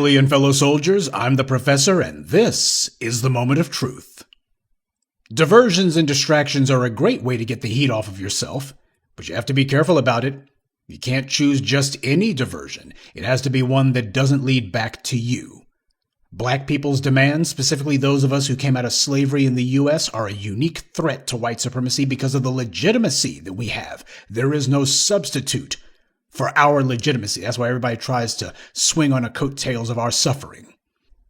And fellow soldiers, I'm the professor, and this is the moment of truth. Diversions and distractions are a great way to get the heat off of yourself, but you have to be careful about it. You can't choose just any diversion. It has to be one that doesn't lead back to you. Black people's demands, specifically those of us who came out of slavery in the U.S., are a unique threat to white supremacy because of the legitimacy that we have. There is no substitute for our legitimacy. That's why everybody tries to swing on the coattails of our suffering.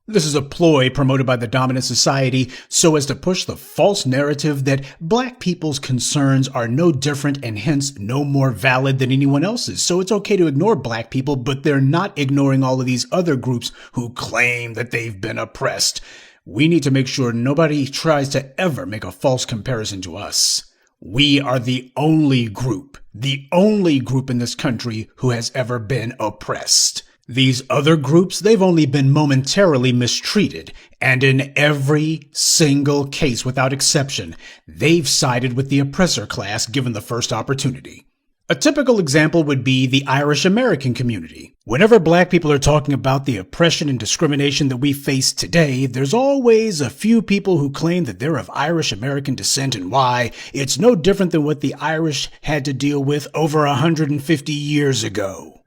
This is a ploy promoted by the dominant society so as to push the false narrative that black people's concerns are no different and hence no more valid than anyone else's. So it's okay to ignore black people, but they're not ignoring all of these other groups who claim that they've been oppressed. We need to make sure nobody tries to ever make a false comparison to us. We are the only group in this country who has ever been oppressed. These other groups, they've only been momentarily mistreated, and in every single case, without exception, they've sided with the oppressor class given the first opportunity. A typical example would be the Irish American community. Whenever black people are talking about the oppression and discrimination that we face today, there's always a few people who claim that they're of Irish American descent and why it's no different than what the Irish had to deal with over 150 years ago.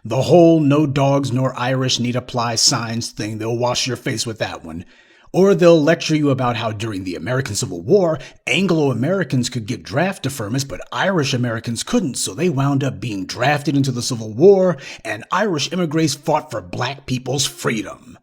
The whole no dogs nor Irish need apply signs thing, they'll wash your face with that one. Or they'll lecture you about how during the American Civil War, Anglo-Americans could get draft deferments, but Irish Americans couldn't, so they wound up being drafted into the Civil War, and Irish immigrants fought for black people's freedom.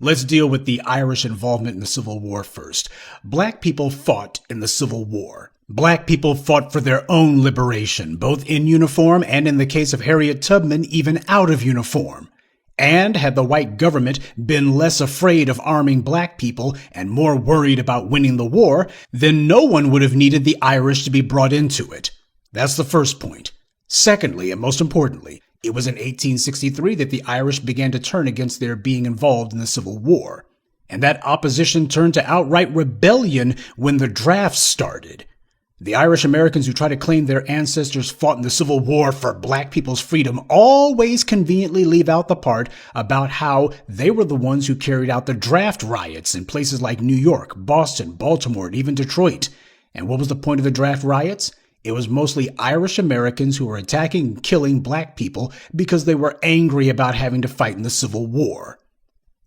Let's deal with the Irish involvement in the Civil War first. Black people fought in the Civil War. Black people fought for their own liberation, both in uniform and, in the case of Harriet Tubman, even out of uniform. And had the white government been less afraid of arming black people and more worried about winning the war, then no one would have needed the Irish to be brought into it. That's the first point. Secondly, and most importantly, it was in 1863 that the Irish began to turn against their being involved in the Civil War. And that opposition turned to outright rebellion when the draft started. The Irish Americans who try to claim their ancestors fought in the Civil War for black people's freedom always conveniently leave out the part about how they were the ones who carried out the draft riots in places like New York, Boston, Baltimore, and even Detroit. And what was the point of the draft riots? It was mostly Irish Americans who were attacking and killing black people because they were angry about having to fight in the Civil War.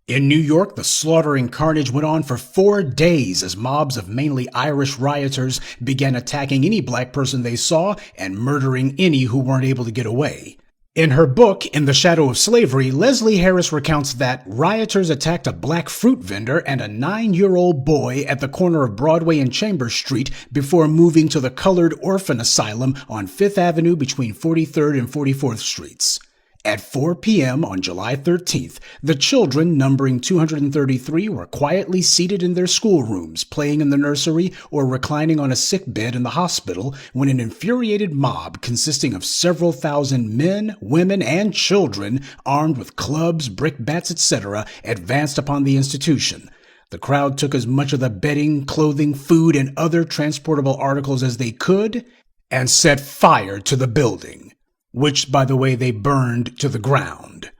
In New York, the slaughter and carnage went on for 4 days as mobs of mainly Irish rioters began attacking any black person they saw and murdering any who weren't able to get away. In her book, In the Shadow of Slavery, Leslie Harris recounts that rioters attacked a black fruit vendor and a 9-year-old boy at the corner of Broadway and Chambers Street before moving to the Colored Orphan Asylum on 5th Avenue between 43rd and 44th Streets. At 4 p.m. on July 13th, the children, numbering 233, were quietly seated in their schoolrooms, playing in the nursery or reclining on a sick bed in the hospital when an infuriated mob consisting of several thousand men, women, and children, armed with clubs, brickbats, etc., advanced upon the institution. The crowd took as much of the bedding, clothing, food, and other transportable articles as they could and set fire to the building, which, by the way, they burned to the ground.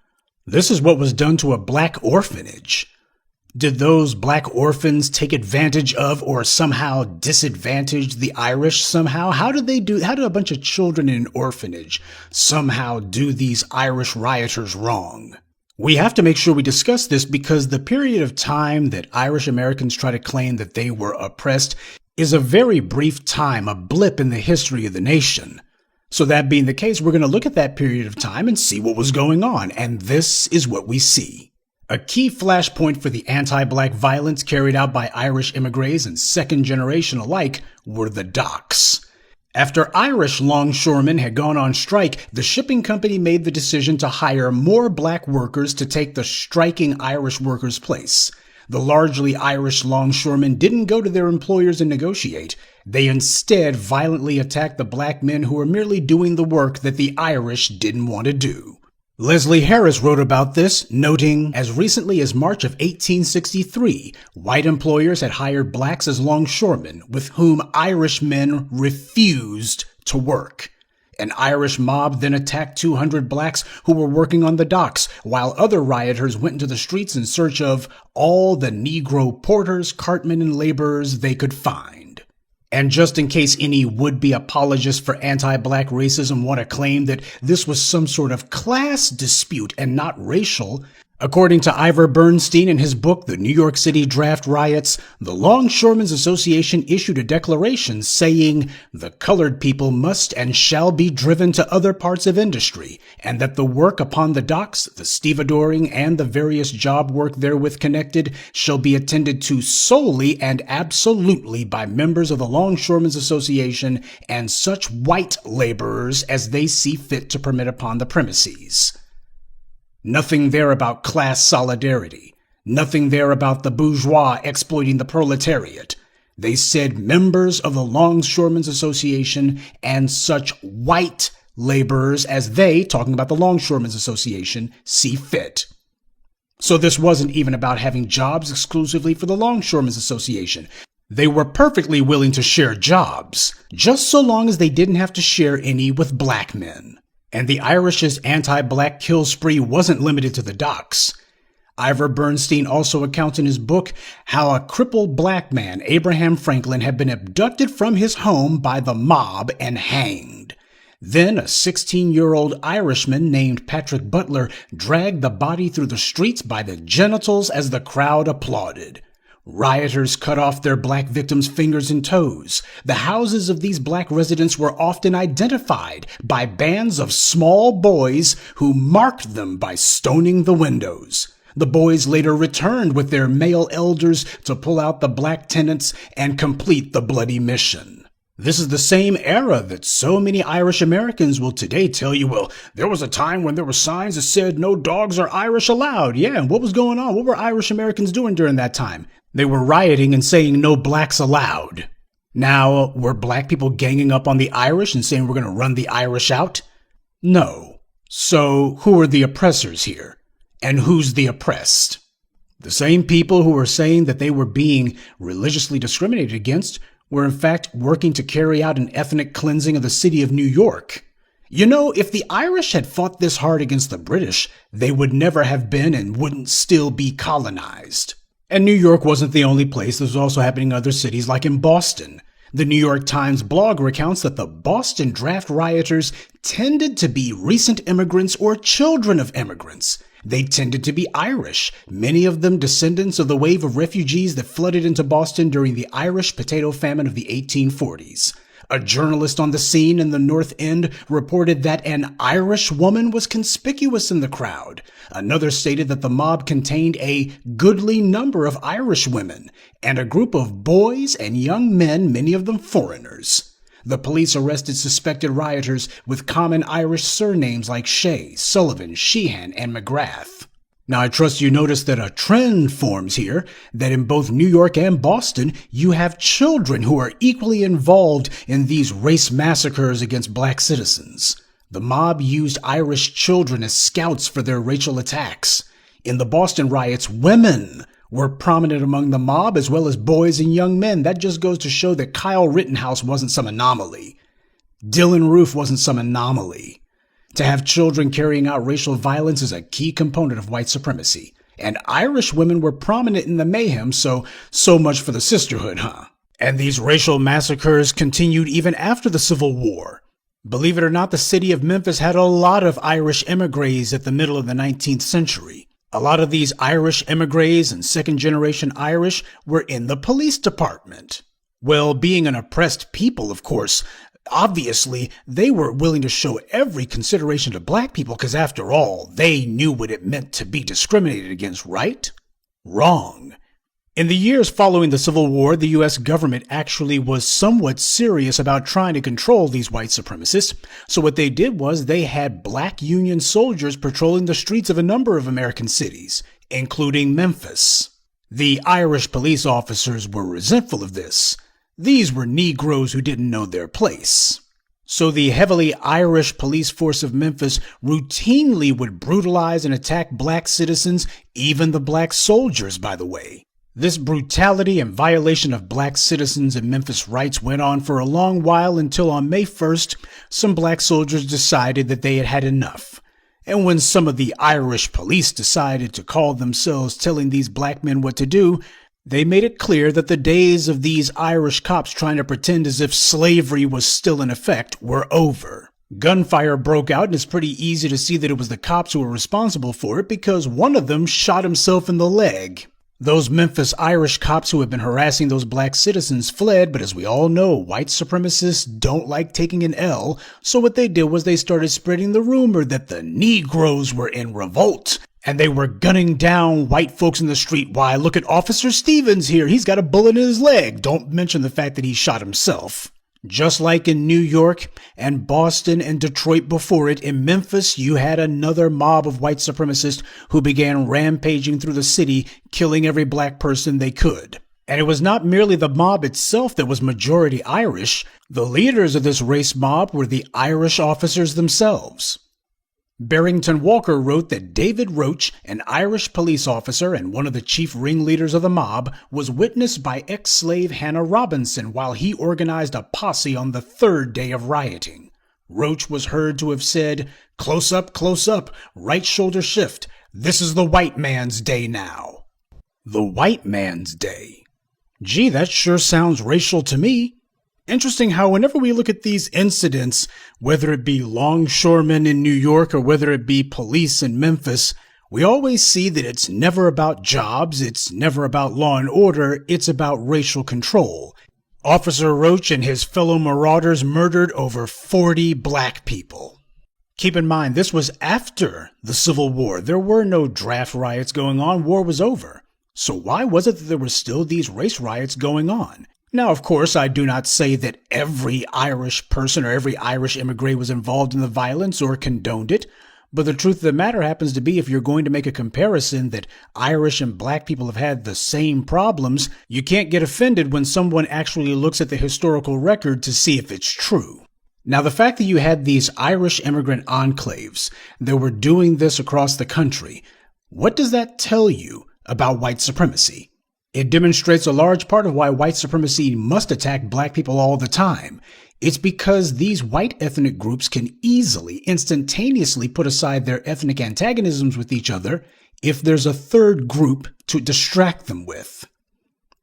This is what was done to a black orphanage. Did those black orphans take advantage of or somehow disadvantage the Irish somehow? How did a bunch of children in an orphanage somehow do these Irish rioters wrong? We have to make sure we discuss this because the period of time that Irish Americans try to claim that they were oppressed is a very brief time, a blip in the history of the nation. So that being the case, we're going to look at that period of time and see what was going on, and this is what we see. A key flashpoint for the anti-black violence carried out by Irish immigrants and second generation alike were the docks. After Irish longshoremen had gone on strike, the shipping company made the decision to hire more black workers to take the striking Irish workers' place. The largely Irish longshoremen didn't go to their employers and negotiate. They instead violently attacked the black men who were merely doing the work that the Irish didn't want to do. Leslie Harris wrote about this, noting, as recently as March of 1863, white employers had hired blacks as longshoremen, with whom Irish men refused to work. An Irish mob then attacked 200 blacks who were working on the docks, while other rioters went into the streets in search of all the Negro porters, cartmen, and laborers they could find. And just in case any would-be apologists for anti-black racism want to claim that this was some sort of class dispute and not racial, according to Ivor Bernstein in his book, The New York City Draft Riots, the Longshoremen's Association issued a declaration saying the colored people must and shall be driven to other parts of industry, and that the work upon the docks, the stevedoring, and the various job work therewith connected shall be attended to solely and absolutely by members of the Longshoremen's Association and such white laborers as they see fit to permit upon the premises. Nothing there about class solidarity. Nothing there about the bourgeois exploiting the proletariat. They said members of the Longshoremen's Association and such white laborers as they, talking about the Longshoremen's Association, see fit. So this wasn't even about having jobs exclusively for the Longshoremen's Association. They were perfectly willing to share jobs, just so long as they didn't have to share any with black men. And the Irish's anti-black kill spree wasn't limited to the docks. Ivor Bernstein also recounts in his book how a crippled black man, Abraham Franklin, had been abducted from his home by the mob and hanged. Then a 16-year-old Irishman named Patrick Butler dragged the body through the streets by the genitals as the crowd applauded. Rioters cut off their black victims' fingers and toes. The houses of these black residents were often identified by bands of small boys who marked them by stoning the windows. The boys later returned with their male elders to pull out the black tenants and complete the bloody mission. This is the same era that so many Irish Americans will today tell you, well, there was a time when there were signs that said no dogs are Irish allowed. Yeah, and what was going on? What were Irish Americans doing during that time? They were rioting and saying no blacks allowed. Now, were black people ganging up on the Irish and saying we're going to run the Irish out? No. So who are the oppressors here? And who's the oppressed? The same people who were saying that they were being religiously discriminated against were in fact working to carry out an ethnic cleansing of the city of New York. You know, if the Irish had fought this hard against the British, they would never have been and wouldn't still be colonized. And New York wasn't the only place. This was also happening in other cities, like in Boston. The New York Times blog recounts that the Boston draft rioters tended to be recent immigrants or children of immigrants. They tended to be Irish, many of them descendants of the wave of refugees that flooded into Boston during the Irish potato famine of the 1840s. A journalist on the scene in the North End reported that an Irish woman was conspicuous in the crowd. Another stated that the mob contained a goodly number of Irish women and a group of boys and young men, many of them foreigners. The police arrested suspected rioters with common Irish surnames like Shea, Sullivan, Sheehan, and McGrath. Now, I trust you noticed that a trend forms here, that in both New York and Boston, you have children who are equally involved in these race massacres against black citizens. The mob used Irish children as scouts for their racial attacks. In the Boston riots, women were prominent among the mob as well as boys and young men. That just goes to show that Kyle Rittenhouse wasn't some anomaly. Dylan Roof wasn't some anomaly. To have children carrying out racial violence is a key component of white supremacy. And Irish women were prominent in the mayhem, so much for the sisterhood, huh? And these racial massacres continued even after the Civil War. Believe it or not, the city of Memphis had a lot of Irish emigres at the middle of the 19th century. A lot of these Irish emigres and second-generation Irish were in the police department. Well, being an oppressed people, of course, obviously, they were willing to show every consideration to black people because, after all, they knew what it meant to be discriminated against, right? Wrong. In the years following the Civil War, the U.S. government actually was somewhat serious about trying to control these white supremacists. So what they did was they had black Union soldiers patrolling the streets of a number of American cities, including Memphis. The Irish police officers were resentful of this. These were Negroes who didn't know their place. So the heavily Irish police force of Memphis routinely would brutalize and attack black citizens, even the black soldiers, by the way. This brutality and violation of black citizens and Memphis rights went on for a long while until on May 1st, some black soldiers decided that they had had enough. And when some of the Irish police decided to call themselves telling these black men what to do, they made it clear that the days of these Irish cops trying to pretend as if slavery was still in effect were over. Gunfire broke out, and it's pretty easy to see that it was the cops who were responsible for it because one of them shot himself in the leg. Those Memphis Irish cops who had been harassing those black citizens fled, but as we all know, white supremacists don't like taking an L, so what they did was they started spreading the rumor that the Negroes were in revolt, and they were gunning down white folks in the street. Why, look at Officer Stevens here, he's got a bullet in his leg. Don't mention the fact that he shot himself. Just like in New York and Boston and Detroit before it, in Memphis you had another mob of white supremacists who began rampaging through the city, killing every black person they could. And it was not merely the mob itself that was majority Irish. The leaders of this race mob were the Irish officers themselves. Barrington Walker wrote that David Roach, an Irish police officer and one of the chief ringleaders of the mob, was witnessed by ex-slave Hannah Robinson while he organized a posse on the third day of rioting. Roach was heard to have said, close up, right shoulder shift. This is the white man's day now." The white man's day. Gee, that sure sounds racial to me. Interesting how whenever we look at these incidents, whether it be longshoremen in New York or whether it be police in Memphis, we always see that it's never about jobs, it's never about law and order, it's about racial control. Officer Roach and his fellow marauders murdered over 40 black people. Keep in mind, this was after the Civil War. There were no draft riots going on, war was over. So why was it that there were still these race riots going on? Now, of course, I do not say that every Irish person or every Irish immigrant was involved in the violence or condoned it, but the truth of the matter happens to be if you're going to make a comparison that Irish and black people have had the same problems, you can't get offended when someone actually looks at the historical record to see if it's true. Now, the fact that you had these Irish immigrant enclaves that were doing this across the country, what does that tell you about white supremacy? It demonstrates a large part of why white supremacy must attack black people all the time. It's because these white ethnic groups can easily, instantaneously put aside their ethnic antagonisms with each other if there's a third group to distract them with.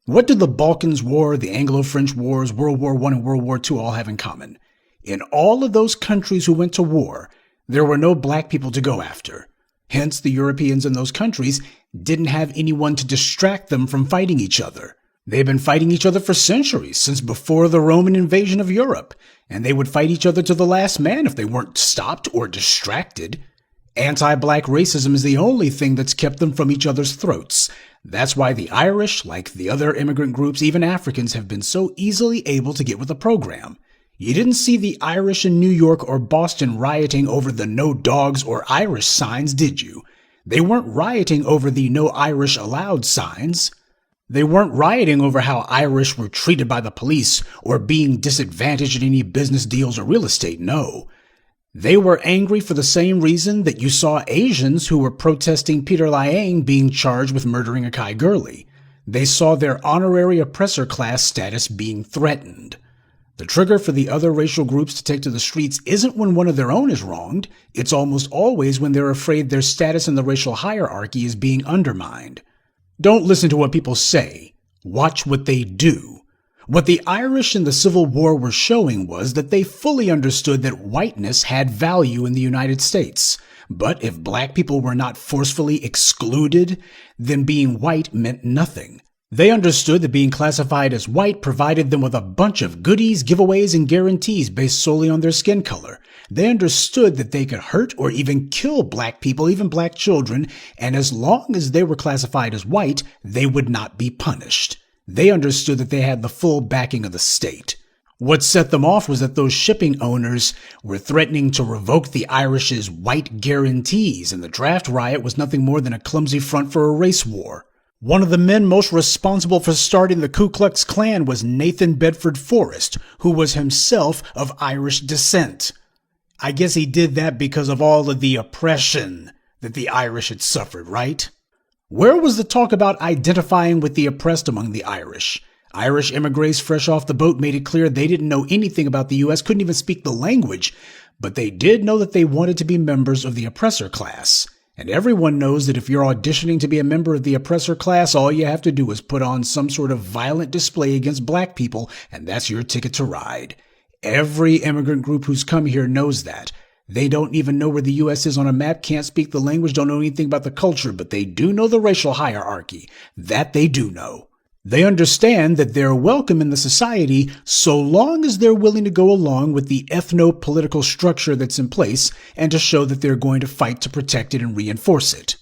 What did the Balkans War, the Anglo-French Wars, World War I and World War II all have in common? In all of those countries who went to war, there were no black people to go after. Hence, the Europeans in those countries didn't have anyone to distract them from fighting each other. They've been fighting each other for centuries, since before the Roman invasion of Europe, and they would fight each other to the last man if they weren't stopped or distracted. Anti-black racism is the only thing that's kept them from each other's throats. That's why the Irish, like the other immigrant groups, even Africans, have been so easily able to get with the program. You didn't see the Irish in New York or Boston rioting over the "No Dogs" or Irish signs, did you? They weren't rioting over the "No Irish Allowed" signs. They weren't rioting over how Irish were treated by the police or being disadvantaged in any business deals or real estate, no. They were angry for the same reason that you saw Asians who were protesting Peter Liang being charged with murdering Akai Gurley. They saw their honorary oppressor class status being threatened. The trigger for the other racial groups to take to the streets isn't when one of their own is wronged. It's almost always when they're afraid their status in the racial hierarchy is being undermined. Don't listen to what people say. Watch what they do. What the Irish in the Civil War were showing was that they fully understood that whiteness had value in the United States. But if black people were not forcefully excluded, then being white meant nothing. They understood that being classified as white provided them with a bunch of goodies, giveaways, and guarantees based solely on their skin color. They understood that they could hurt or even kill black people, even black children, and as long as they were classified as white, they would not be punished. They understood that they had the full backing of the state. What set them off was that those shipping owners were threatening to revoke the Irish's white guarantees, and the draft riot was nothing more than a clumsy front for a race war. One of the men most responsible for starting the Ku Klux Klan was Nathan Bedford Forrest, who was himself of Irish descent. I guess he did that because of all of the oppression that the Irish had suffered, right? Where was the talk about identifying with the oppressed among the Irish? Irish immigrants fresh off the boat made it clear they didn't know anything about the U.S., couldn't even speak the language, but they did know that they wanted to be members of the oppressor class. And everyone knows that if you're auditioning to be a member of the oppressor class, all you have to do is put on some sort of violent display against black people, and that's your ticket to ride. Every immigrant group who's come here knows that. They don't even know where the U.S. is on a map, can't speak the language, don't know anything about the culture, but they do know the racial hierarchy. That they do know. They understand that they're welcome in the society so long as they're willing to go along with the ethno-political structure that's in place and to show that they're going to fight to protect it and reinforce it.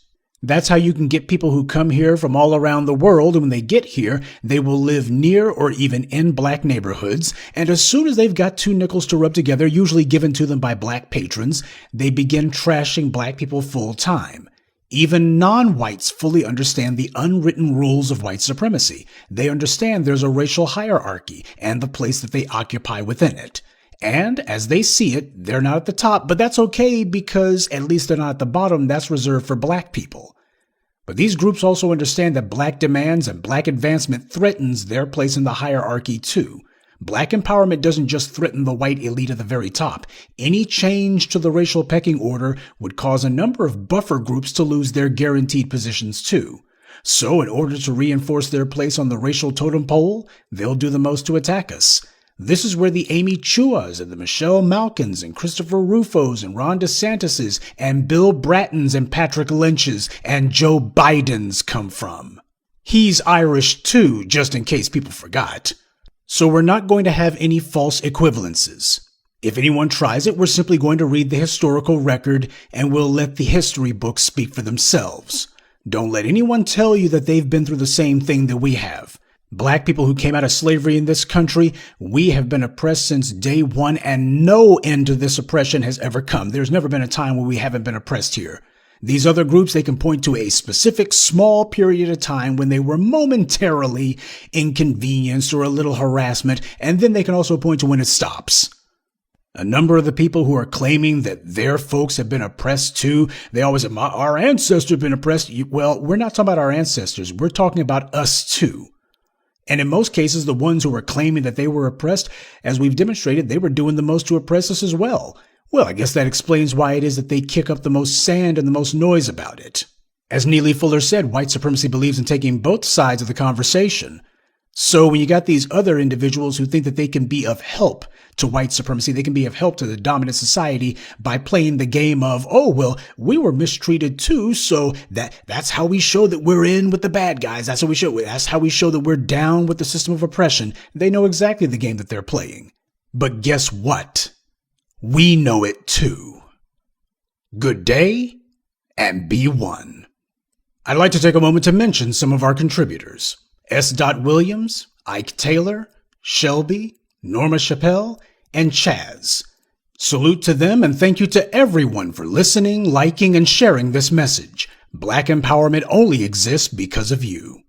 That's how you can get people who come here from all around the world, and when they get here, they will live near or even in black neighborhoods, and as soon as they've got 2 nickels to rub together, usually given to them by black patrons, they begin trashing black people full time. Even non-whites fully understand the unwritten rules of white supremacy. They understand there's a racial hierarchy and the place that they occupy within it. And as they see it, they're not at the top, but that's okay because at least they're not at the bottom. That's reserved for black people. But these groups also understand that black demands and black advancement threatens their place in the hierarchy too. Black empowerment doesn't just threaten the white elite at the very top. Any change to the racial pecking order would cause a number of buffer groups to lose their guaranteed positions too. So in order to reinforce their place on the racial totem pole, they'll do the most to attack us. This is where the Amy Chuas and the Michelle Malkins and Christopher Rufos and Ron DeSantis's and Bill Brattons and Patrick Lynch's and Joe Biden's come from. He's Irish too, just in case people forgot. So we're not going to have any false equivalences. If anyone tries it, we're simply going to read the historical record and we'll let the history books speak for themselves. Don't let anyone tell you that they've been through the same thing that we have. Black people who came out of slavery in this country, we have been oppressed since day one, and no end to this oppression has ever come. There's never been a time where we haven't been oppressed here. These other groups, they can point to a specific small period of time when they were momentarily inconvenienced or a little harassment, and then they can also point to when it stops. A number of the people who are claiming that their folks have been oppressed too, they always say, our ancestors have been oppressed. Well, we're not talking about our ancestors. We're talking about us too. And in most cases, the ones who were claiming that they were oppressed, as we've demonstrated, they were doing the most to oppress us as well. Well, I guess that explains why it is that they kick up the most sand and the most noise about it. As Neely Fuller said, white supremacy believes in taking both sides of the conversation. So when you got these other individuals who think that they can be of help to white supremacy, they can be of help to the dominant society by playing the game of, oh, well, we were mistreated too, so that's how we show that we're in with the bad guys. That's how we show that we're down with the system of oppression. They know exactly the game that they're playing. But guess what? We know it too. Good day, and be one. I'd like to take a moment to mention some of our contributors. S. Williams, Ike Taylor, Shelby, Norma Chappelle, and Chaz. Salute to them and thank you to everyone for listening, liking, and sharing this message. Black empowerment only exists because of you.